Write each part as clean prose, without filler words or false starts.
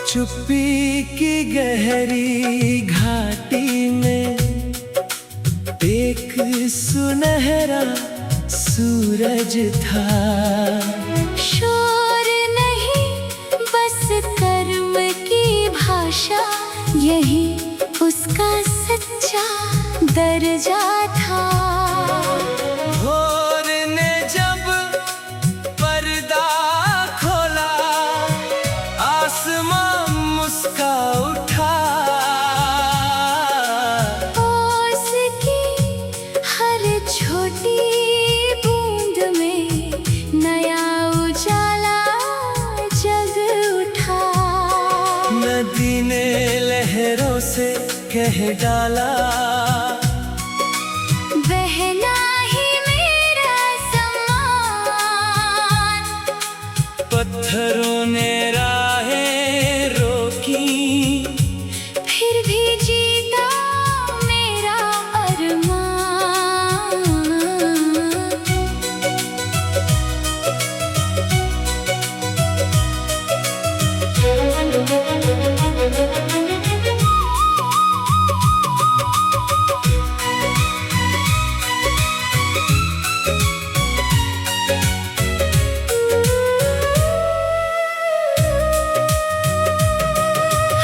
चुप्पी की गहरी घाटी में एक सुनहरा सूरज था। शोर नहीं बस कर्म की भाषा, यही उसका सच्चा दर्जा था। भोर ने जब पर्दा खोला, आसमां मुस्का उठा। उसकी हर छोटी बूंद में नया उजाला जग उठा। नदी ने लहरों से कह डाला, बहना ही मेरा सम्मान। पत्थरों ने राहें रोकी, फिर भी जीता मेरा अरमान।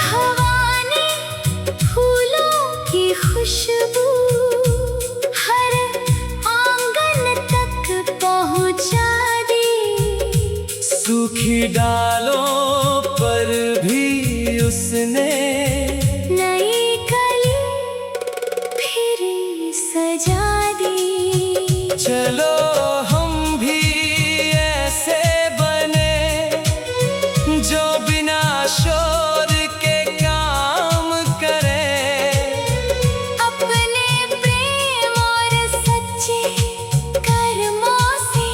हवा ने फूलों की खुशबू हर आंगन तक पहुंचा दी। सूखी डालों पर भी उसने नई कली फिर सजा दी। चलो हम भी ऐसे बने, जो बिना शोर के काम करें। अपने प्रेम और सच्चे कर्मों से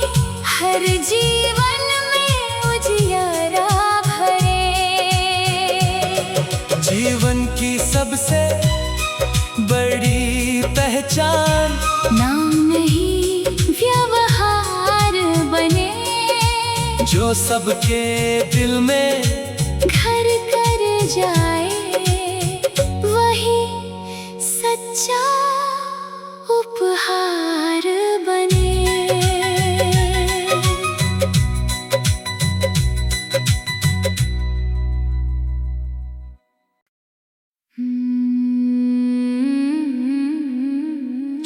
हर जीवन में उजियारा भरे। जीवन की सबसे बड़ी पहचान नाम नहीं व्यवहार बने, जो सबके दिल में घर कर जाए, वही सच्चा उपहार बने।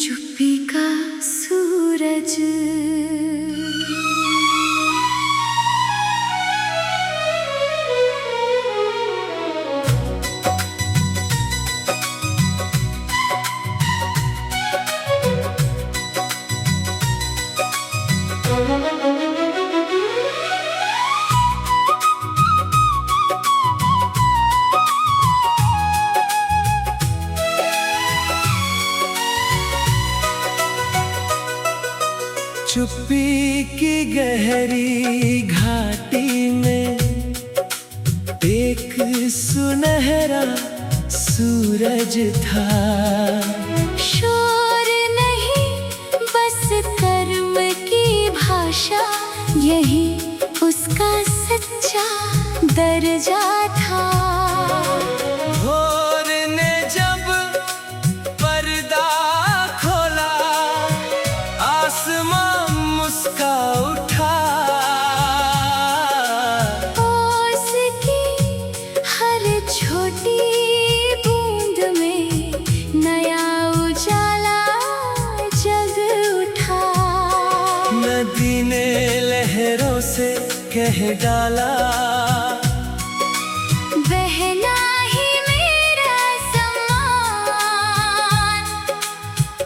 चुप्पी का सूरज चुप्पी की गहरी घाटी में एक सुनहरा सूरज था। शोर नहीं बस कर्म की भाषा, यही उसका सच्चा दर्जा था। भोर ने जब पर्दा खोला, आसमां मुस्का उठा। उसकी हर छोटी बूंद में नया उजाला जग उठा। नदी ने लहरों से कह डाला, बहना ही मेरा सम्मान।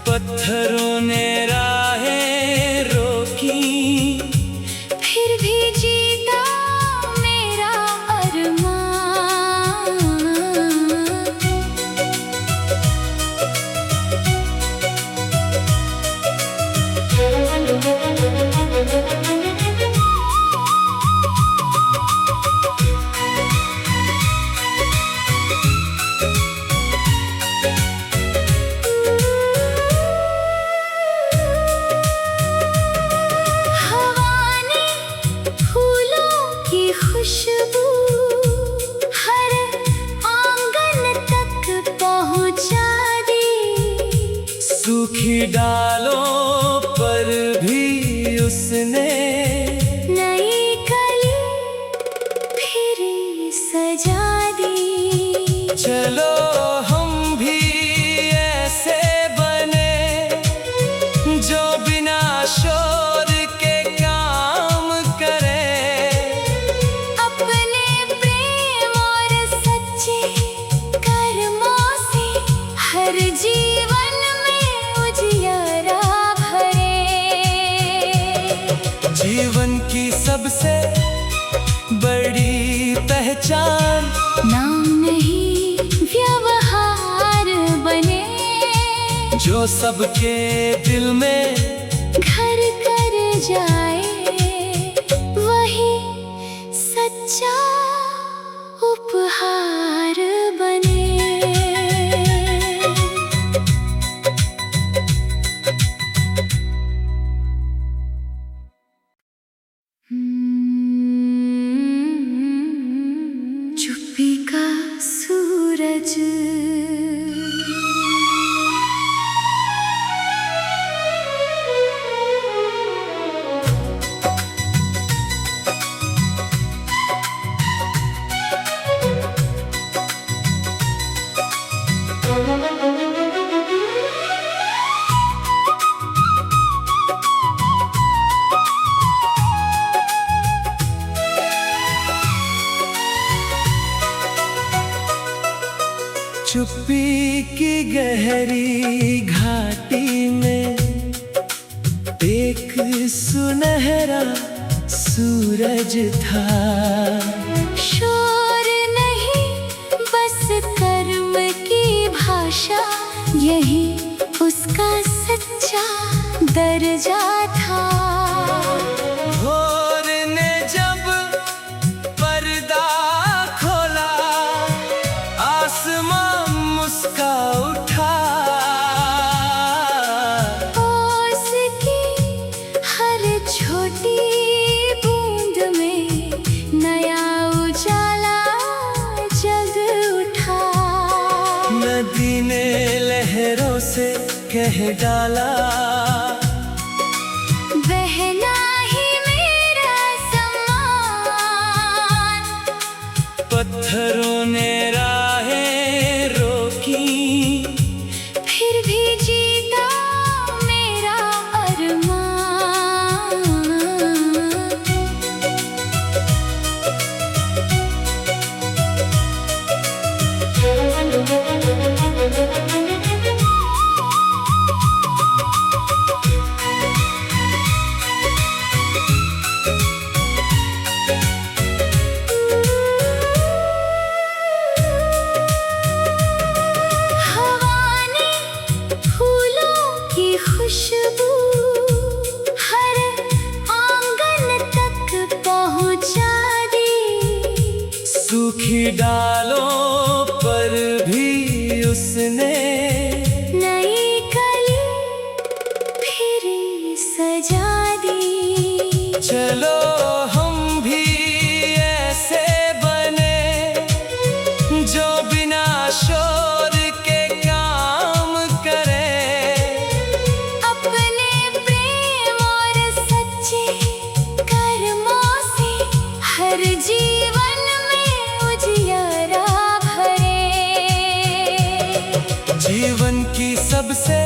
पत्थरों ने राहें रोकी, फिर भी जीता मेरा अरमान। उसने नई कली फिर सजा दी। चलो हम भी ऐसे बने जो बिना शोर के काम करें। अपने प्रेम और सच्चे कर्मों से हर जीवन में उजियारा भरे। जीवन की सबसे बड़ी पहचान नाम नहीं व्यवहार बने, जो सबके दिल में घर कर जाए, वही सच्चा उपहार बने। चुप्पी का सूरज चुप्पी की गहरी घाटी में एक सुनहरा सूरज था। शोर नहीं बस कर्म की भाषा, यही उसका सच्चा दर्जा था। भोर ने जब पर्दा खोला, आसमां मुस्का उठा। ओस की हर छोटी बूंद में नया उजाला जग उठा। नदी ने लहरों से कह डाला, बहना ही मेरा सम्मान। पत्थरों ने राहें रोकी, फिर भी जीता मेरा अरमान। हवा ने फूलों की खुशबू हर आंगन तक पहुंचा दी। सूखी डालों पर भी उसने नई कली फिर सजा दी। चलो हम भी ऐसे बने जो बिना शोर के काम करें। अपने प्रेम और सच्चे कर्मों से हर जीवन में उजियारा भरे। जीवन की सबसे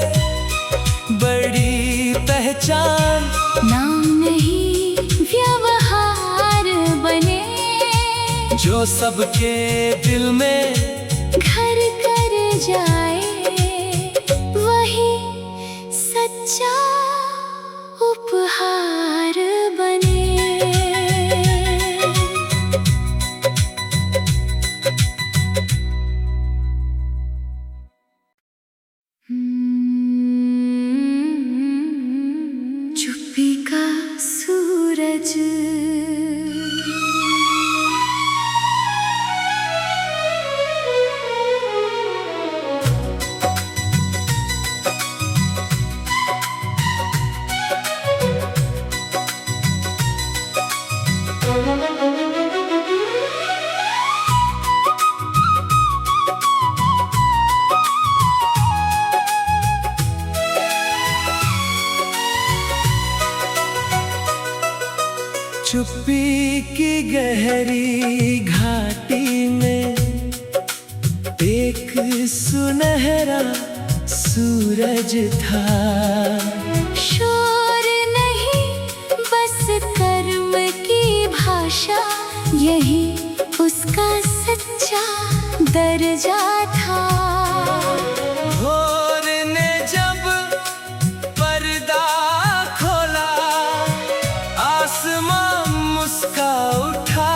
बड़ी पहचान नाम नहीं व्यवहार बने, जो सबके दिल में घर कर जाए, वही सच्चा उपहार बने। चुप्पी का सूरज चुप्पी की गहरी घाटी में एक सुनहरा सूरज था। शोर नहीं बस कर्म की भाषा, यही उसका सच्चा दर्जा था। भोर ने जब पर्दा खोला, आसमां मुस्का उठा।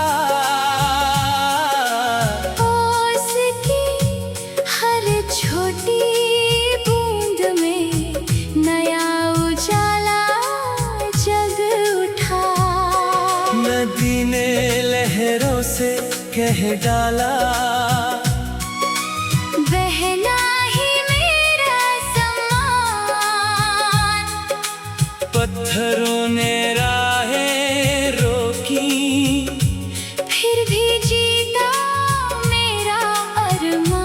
ओस की हर छोटी बूंद में नया उजाला जग उठा। नदी ने लहरों से कह डाला, बहना ही मेरा सम्मान। पत्थरों ने राहें रोकी, फिर भी जीता मेरा अरमान।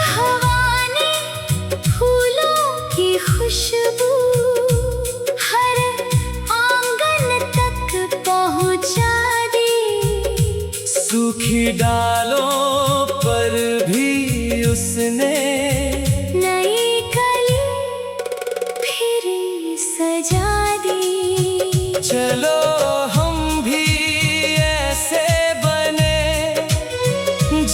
हवा ने फूलों की खुशबू हर आंगन तक पहुंचा दी। सूखी डालों पर भी उसने नई कली फिर सजा दी। चलो हम भी ऐसे बने,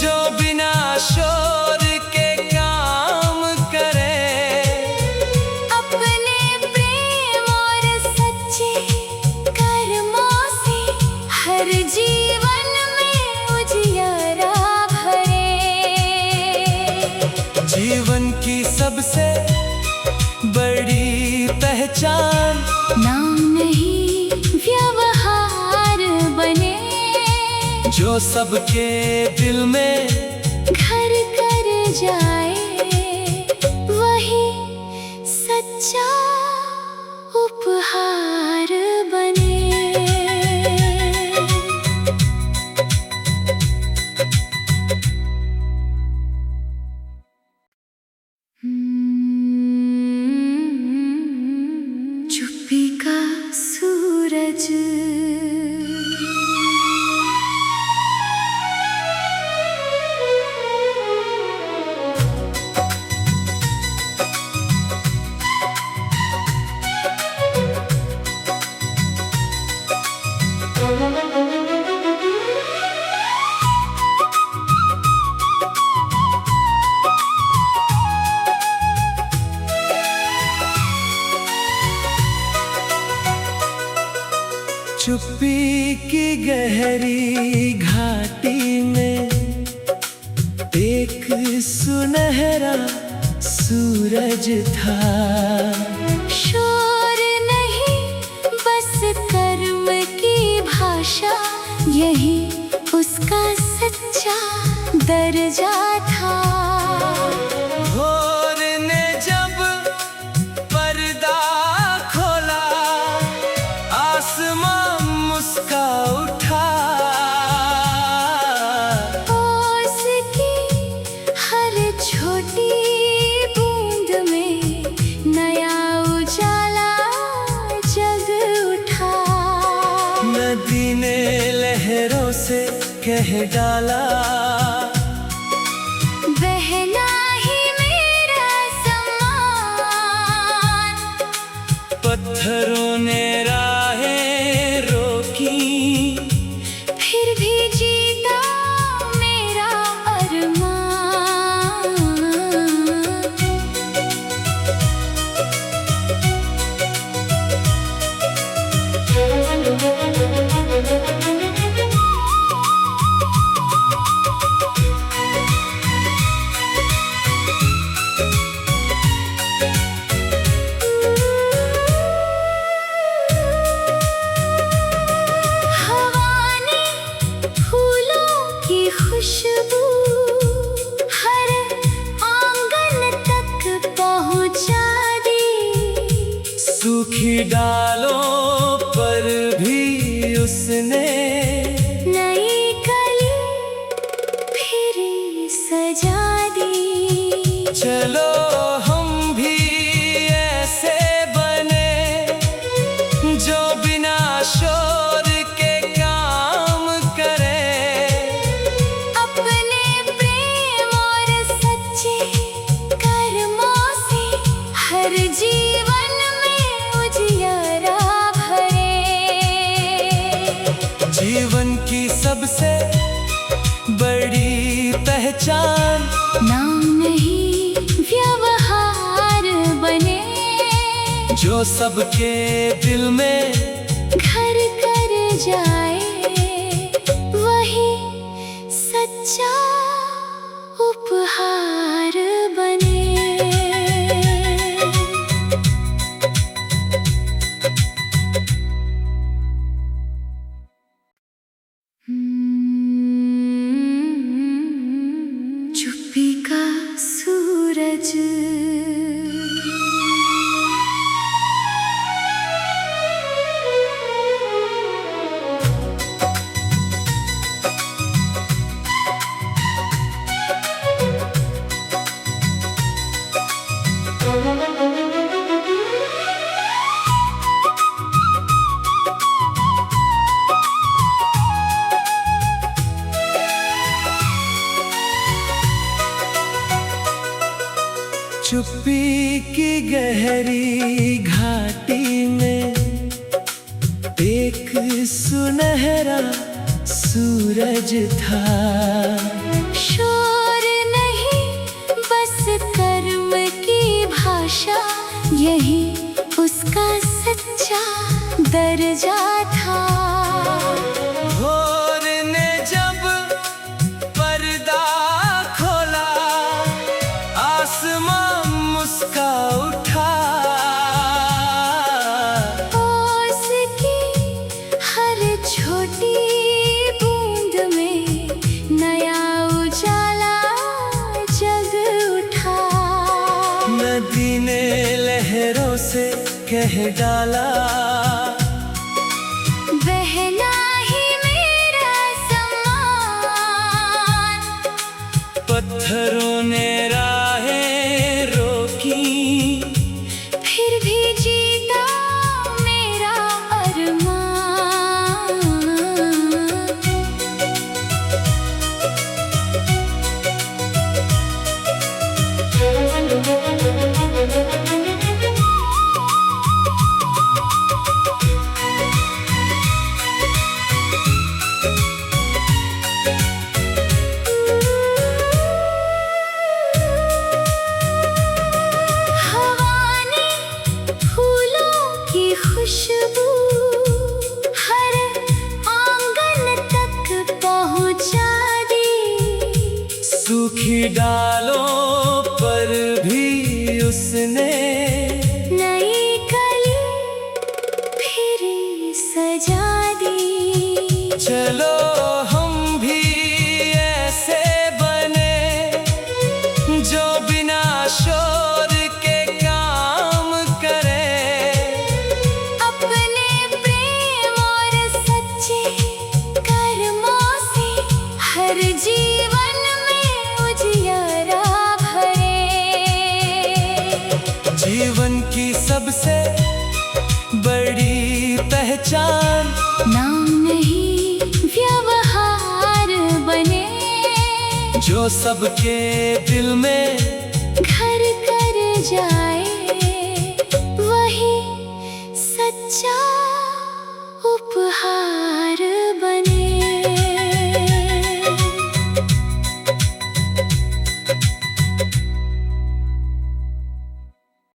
जो बिना शोर के काम करें। अपने प्रेम और सच्चे कर्मों से हर जीवन में उजियारा भरे। जीवन की सबसे बड़ी पहचान नाम नहीं व्यवहार बने, जो सबके दिल में घर कर जाए, वही सच्चा उपहार बने। चुप्पी का सूरज। चुप्पी की गहरी घाटी में एक सुनहरा सूरज था। शोर नहीं बस कर्म की भाषा, यही उसका सच्चा दर्जा था। भोर ने जब पर्दा खोला, आसमां मुस्का उठा। ओस की हर छोटी बूंद में नया उजाला जग उठा। नदी ने लहरों से कह डाला, बहना ही मेरा सम्मान। पत्थरों ने राहें रोकी, फिर भी जीता मेरा अरमान। खुशबू हर डालों पर भी उसने नई कली फिर सजा दी। चलो हम भी ऐसे बने जो बिना शोर के काम करें। अपने प्रेम और सच्चे कर्मों से हर जीवन में उजियारा भरे। जीवन की सबसे बड़ी पहचान नाम नहीं व्यवहार बने, जो सबके दिल में घर कर जाए, वही सच्चा उपहार बने। चुप्पी का सूरज चुप्पी की गहरी घाटी में एक सुनहरा सूरज था। शोर नहीं बस कर्म की भाषा, यही उसका सच्चा दर्जा था। भोर ने जब पर्दा खोला, आसमां मुस्का उठा। ओस की हर छोटी बूंद में नया उजाला जग उठा। नदी ने लहरों से कह डाला, बहना ही मेरा सम्मान। पत्थरों ने राहें रोकी, फिर भी जीता मेरा अरमान। हवा ने फूलों की खुशबू हर आंगन तक पहुंचा दी। सूखी डालों पर भी उसने नई कली फिर सजा दी। चलो हम भी ऐसे बने जो बिना शोर के काम करें। अपने प्रेम और सच्चे कर्मों से हर जीवन में उजियारा भरे। जीवन की सबसे बड़ी पहचान नाम नहीं व्यवहार बने, जो सबके दिल में